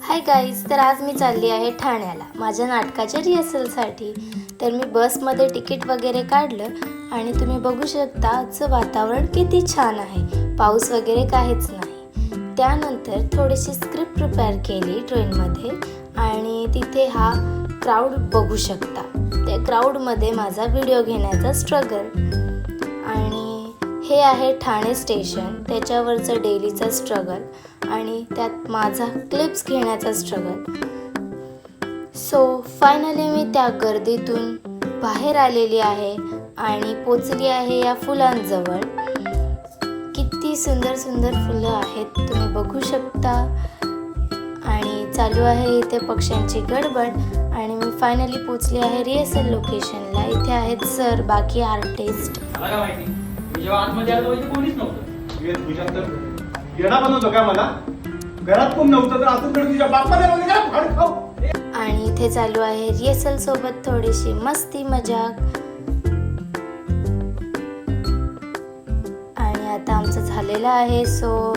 Hi guys, तर आज मी चालली आहे ठाण्याला माझ्या नाटकाच्या रिहर्सलसाठी. तर मी बसमध्ये तिकीट वगैरे काढलं आणि तुम्ही बघू शकता आजचं वातावरण किती छान आहे. पाऊस वगैरे काहीच नाही. त्यानंतर थोडीशी स्क्रिप्ट प्रिपेअर केली ट्रेनमध्ये आणि तिथे हा क्राऊड बघू शकता. त्या क्राऊडमध्ये माझा व्हिडिओ घेण्याचा स्ट्रगल. आणि हे आहे ठाणे स्टेशन, त्याच्यावरचं डेलीचं स्ट्रगल आणि त्यात माझा क्लिप्स घेण्याचा स्ट्रगल. सो फायनली मी त्या गर्दीतून बाहेर आलेली आहे आणि पोचली आहे या फुलांजवळ. किती सुंदर सुंदर फुलं आहेत तुम्ही बघू शकता. आणि चालू आहे इथे पक्ष्यांची गडबड आणि मी फायनली पोचली आहे रिहर्सल लोकेशनला. इथे आहेत सर, बाकी आर्टिस्ट. जेव्हा आतमध्ये आलो इथे कोणीच नव्हतं. तुझ्या तर येणा बनवतो का मला? घरात कोण नव्हतं तर आतून तुझ्या बाप्पाने वगैरे फाड खाऊ. आणि इथे चालू आहे रिहर्सल सोबत थोडीशी मस्ती मजाक. आणि आता आमचं झालेलं आहे. सो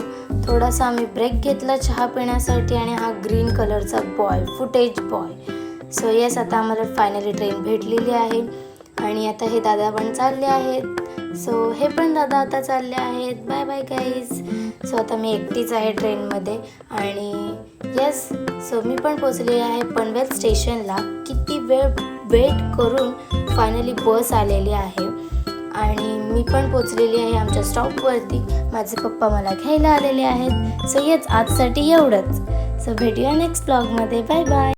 थोडासा आम्ही ब्रेक घेतला चहा पिण्यासाठी. आणि हा ग्रीन कलरचा boy, footage boy. So yes, आता आम्हाला फायनली ट्रेन भेटलेली आहे आणि आता हे दादा पण चालले आहेत. सो हे पण दादा आता चालले आहेत. Bye bye guys. सो आता मी एकटीच आहे ट्रेनमध्ये. आणि येस, सो मी पण पोचलेली आहे पनवेल स्टेशनला. किती वेळ वेट करून फायनली बस आलेली आहे आणि मी पण पोचलेली आहे आमच्या स्टॉपवरती. माझे पप्पा मला घ्यायला आलेले आहेत. सो येस, आजसाठी एवढंच. सो भेटूया नेक्स्ट ब्लॉगमध्ये. Bye bye.